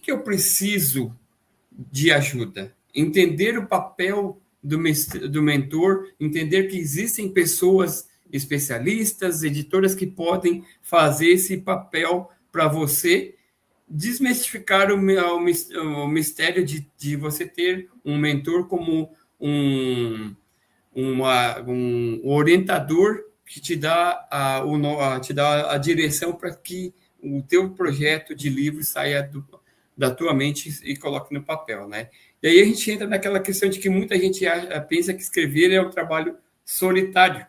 que eu preciso de ajuda? Entender o papel do mentor, entender que existem pessoas especialistas, editoras que podem fazer esse papel para você, desmistificar o mistério de você ter um mentor como um orientador que te dá te dá a direção para que o teu projeto de livro saia da tua mente e coloque no papel, né? E aí a gente entra naquela questão de que muita gente pensa que escrever é um trabalho solitário,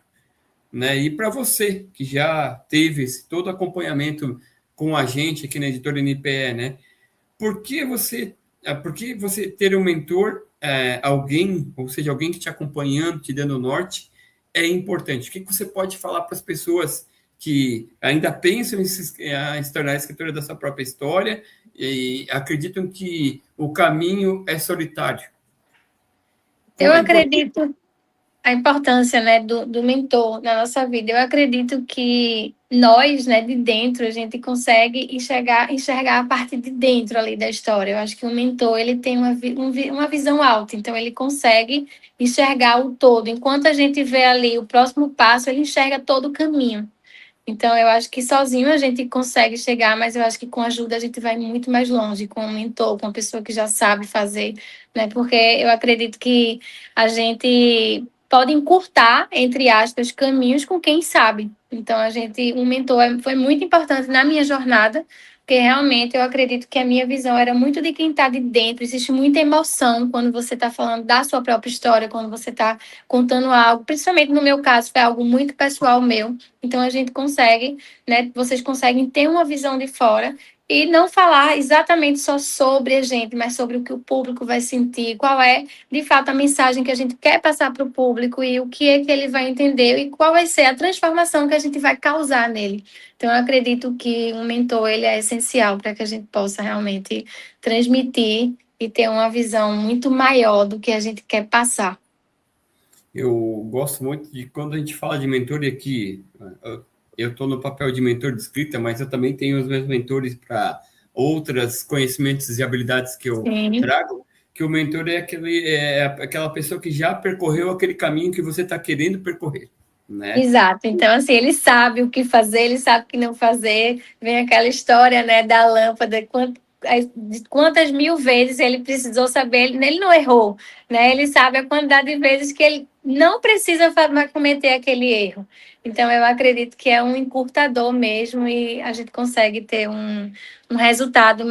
né? E para você, que já teve todo acompanhamento com a gente aqui na editora NPE, né? Por que você ter um mentor, alguém, ou seja, alguém que te acompanhando, te dando norte, é importante? O que você pode falar para as pessoas que ainda pensam em se tornar escritora da sua própria história e acreditam que o caminho é solitário? Eu acredito a importância, né, do mentor na nossa vida. Eu acredito que nós, né, de dentro, a gente consegue enxergar a parte de dentro ali da história. Eu acho que o mentor, ele tem uma visão alta, então ele consegue enxergar o todo. Enquanto a gente vê ali o próximo passo, ele enxerga todo o caminho. Então, eu acho que sozinho a gente consegue chegar, mas eu acho que com ajuda a gente vai muito mais longe, com um mentor, com uma pessoa que já sabe fazer, né? Porque eu acredito que a gente pode encurtar, entre aspas, caminhos com quem sabe. Então, um mentor foi muito importante na minha jornada, porque realmente eu acredito que a minha visão era muito de quem está de dentro. Existe muita emoção quando você está falando da sua própria história, quando você está contando algo, principalmente no meu caso, foi algo muito pessoal meu. Então, a gente consegue, né? Vocês conseguem ter uma visão de fora e não falar exatamente só sobre a gente, mas sobre o que o público vai sentir, qual é, de fato, a mensagem que a gente quer passar para o público e o que é que ele vai entender e qual vai ser a transformação que a gente vai causar nele. Então, eu acredito que um mentor, ele é essencial para que a gente possa realmente transmitir e ter uma visão muito maior do que a gente quer passar. Eu gosto muito de quando a gente fala de mentor, e aqui eu estou no papel de mentor de escrita, mas eu também tenho os meus mentores para outros conhecimentos e habilidades que eu trago, que o mentor é aquela pessoa que já percorreu aquele caminho que você está querendo percorrer, né? Exato. Então, assim, ele sabe o que fazer, ele sabe o que não fazer. Vem aquela história, né, da lâmpada, de quantas mil vezes ele precisou saber, ele não errou, né? Ele sabe a quantidade de vezes que ele não precisa cometer aquele erro. Então, eu acredito que é um encurtador mesmo e a gente consegue ter um resultado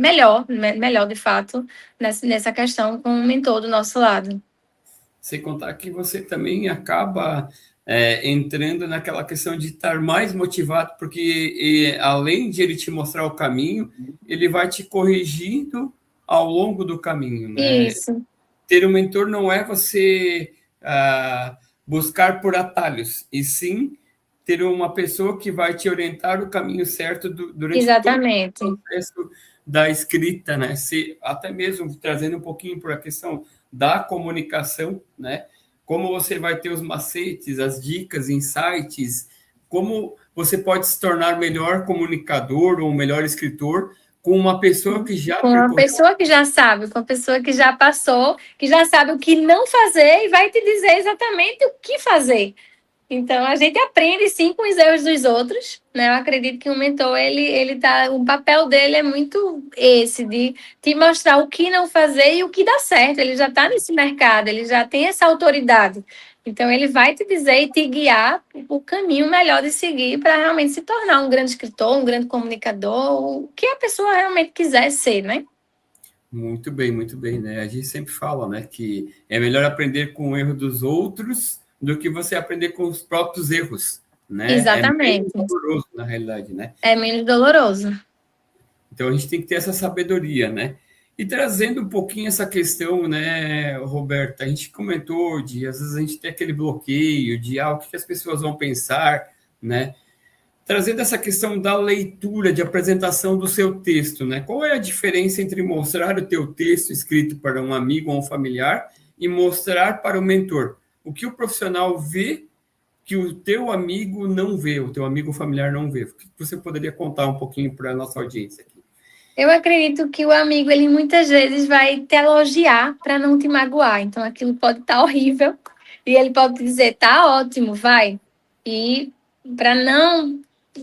melhor, de fato, nessa questão com o mentor do nosso lado. Sem contar que você também acaba entrando naquela questão de estar mais motivado, porque além de ele te mostrar o caminho, ele vai te corrigindo ao longo do caminho, né? Isso. Ter um mentor não é você buscar por atalhos, e sim ter uma pessoa que vai te orientar o caminho certo durante Exatamente. todo o processo da escrita, né? Até mesmo trazendo um pouquinho para a questão da comunicação, né? Como você vai ter os macetes, as dicas, insights, como você pode se tornar melhor comunicador ou melhor escritor com uma pessoa que já com uma pessoa que já sabe, com uma pessoa que já passou, que já sabe o que não fazer e vai te dizer exatamente o que fazer. Então, a gente aprende, sim, com os erros dos outros, né? Eu acredito que o mentor, o papel dele é muito esse, de te mostrar o que não fazer e o que dá certo. Ele já está nesse mercado, ele já tem essa autoridade. Então, ele vai te dizer e te guiar o caminho melhor de seguir para realmente se tornar um grande escritor, um grande comunicador, o que a pessoa realmente quiser ser, né? Muito bem, né? A gente sempre fala, né, que é melhor aprender com o erro dos outros do que você aprender com os próprios erros, né? Exatamente. É menos doloroso, na realidade, né? É menos doloroso. Então, a gente tem que ter essa sabedoria, né? E trazendo um pouquinho essa questão, né, Roberta, a gente comentou de, às vezes, a gente tem aquele bloqueio de, o que as pessoas vão pensar, né? Trazendo essa questão da leitura, de apresentação do seu texto, né? Qual é a diferença entre mostrar o teu texto escrito para um amigo ou um familiar e mostrar para o mentor? O que o profissional vê que o teu amigo não vê, o teu amigo familiar não vê? O que você poderia contar um pouquinho para a nossa audiência aqui? Eu acredito que o amigo, ele muitas vezes vai te elogiar para não te magoar. Então, aquilo pode estar horrível e ele pode te dizer, tá ótimo, vai. E para não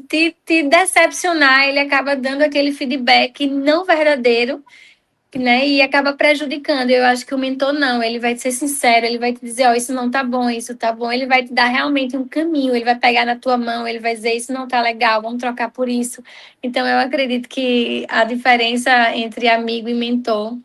te decepcionar, ele acaba dando aquele feedback não verdadeiro, né? E acaba prejudicando. Eu acho que o mentor não, ele vai ser sincero, ele vai te dizer, ó, isso não tá bom, isso tá bom. Ele vai te dar realmente um caminho, ele vai pegar na tua mão, ele vai dizer, isso não tá legal, vamos trocar por isso. Então, eu acredito que a diferença entre amigo e mentor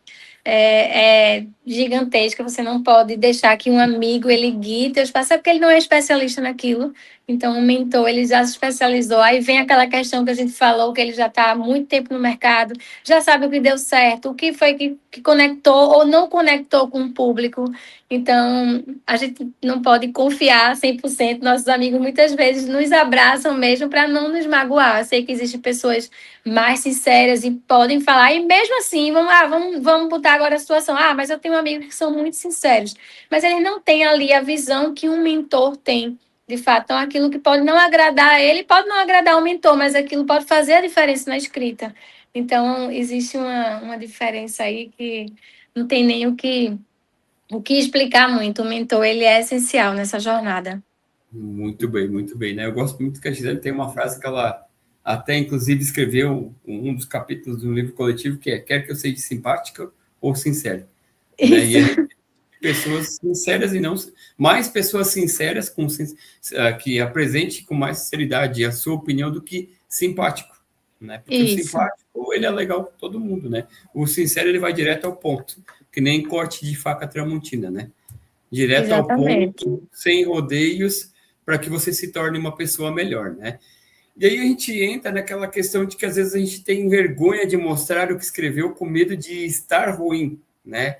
é gigantesca. Você não pode deixar que um amigo ele guie teus passos, é porque ele não é especialista naquilo. Então, o mentor ele já se especializou. Aí vem aquela questão que a gente falou, que ele já está há muito tempo no mercado, já sabe o que deu certo, o que foi que conectou ou não conectou com o público. Então, a gente não pode confiar 100%. Nossos amigos muitas vezes nos abraçam mesmo para não nos magoar. Eu sei que existem pessoas mais sinceras e podem falar, e mesmo assim, vamos botar agora a situação. Ah, mas eu tenho amigos que são muito sinceros, mas eles não têm ali a visão que um mentor tem. De fato, então aquilo que pode não agradar a ele, pode não agradar o mentor, mas aquilo pode fazer a diferença na escrita. Então, existe uma diferença aí que não tem nem o que explicar muito. O mentor, ele é essencial nessa jornada. Muito bem, né? Eu gosto muito que a Gisele tem uma frase que ela até, inclusive, escreveu um dos capítulos do livro coletivo, que é quer que eu seja simpática ou sincera, né? E Isso, a gente pessoas sinceras e não mais pessoas sinceras que apresente com mais sinceridade a sua opinião do que simpático, né? Porque o isso, simpático ele é legal com todo mundo, né? O sincero ele vai direto ao ponto, que nem corte de faca tramontina, né? Direto ao exatamente. ponto, sem rodeios, para que você se torne uma pessoa melhor, né? E aí a gente entra naquela questão de que às vezes a gente tem vergonha de mostrar o que escreveu com medo de estar ruim, né?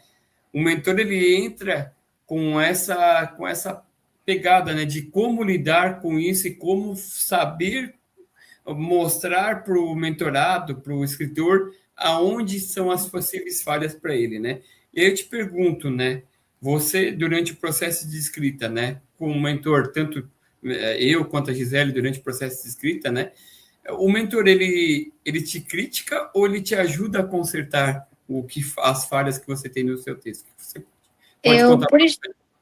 O mentor ele entra com essa pegada, né, de como lidar com isso e como saber mostrar para o mentorado, para o escritor, aonde são as possíveis falhas para ele, né? E aí eu te pergunto, né, você durante o processo de escrita, né, com o mentor, tanto eu quanto a Gisele durante o processo de escrita, né, o mentor ele te critica ou ele te ajuda a consertar as falhas que você tem no seu texto? Você pode Eu, contar por, para ex-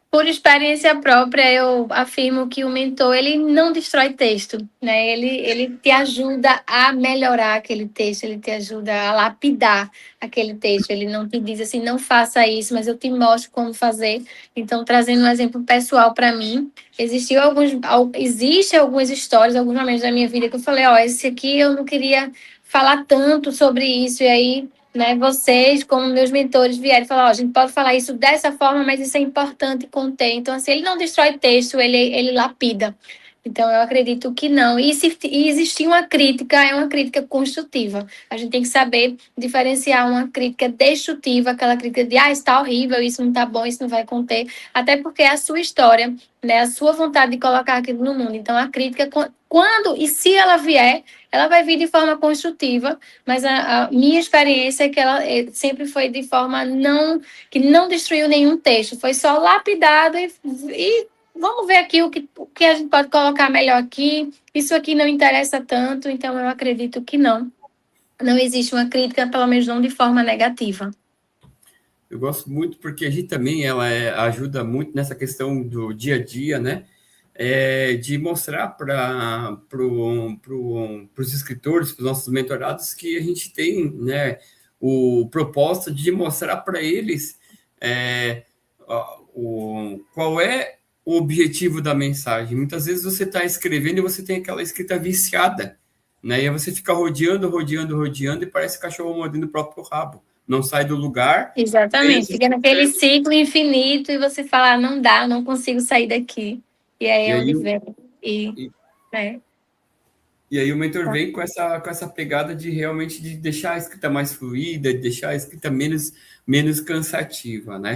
por experiência própria, eu afirmo que o mentor, ele não destrói texto, né? Ele te ajuda a melhorar aquele texto, ele te ajuda a lapidar aquele texto. Ele não te diz assim, não faça isso, mas eu te mostro como fazer. Então, trazendo um exemplo pessoal para mim, existem algumas histórias, alguns momentos da minha vida que eu falei, ó, esse aqui eu não queria falar tanto sobre isso, e aí, né, vocês, como meus mentores, vieram falar, ó, a gente pode falar isso dessa forma, mas isso é importante conter. Então, assim, ele não destrói texto, ele lapida. Então, eu acredito que não. E existir uma crítica, é uma crítica construtiva. A gente tem que saber diferenciar uma crítica destrutiva, aquela crítica de, ah, está horrível, isso não está bom, isso não vai conter. Até porque é a sua história, né, a sua vontade de colocar aquilo no mundo. Então, a crítica, quando e se ela vier, ela vai vir de forma construtiva, mas a minha experiência é que ela sempre foi de forma que não destruiu nenhum texto, foi só lapidado e vamos ver aqui o que a gente pode colocar melhor aqui. Isso aqui não interessa tanto, então eu acredito que não. Não existe uma crítica, pelo menos não de forma negativa. eu gosto muito porque a gente também ajuda muito nessa questão do dia a dia, né? De mostrar para os escritores, para os nossos mentorados, que a gente tem, né, o propósito de mostrar para eles qual é o objetivo da mensagem. Muitas vezes você está escrevendo e você tem aquela escrita viciada, né? E aí você fica rodeando, rodeando, rodeando e parece cachorro mordendo o próprio rabo. Não sai do lugar. Exatamente. Fica naquele ciclo infinito e você fala, ah, não dá, não consigo sair daqui. E aí E é aí, onde vem. E, e, né? e aí o mentor vem com essa pegada de realmente de deixar a escrita mais fluida, de deixar a escrita menos cansativa, né?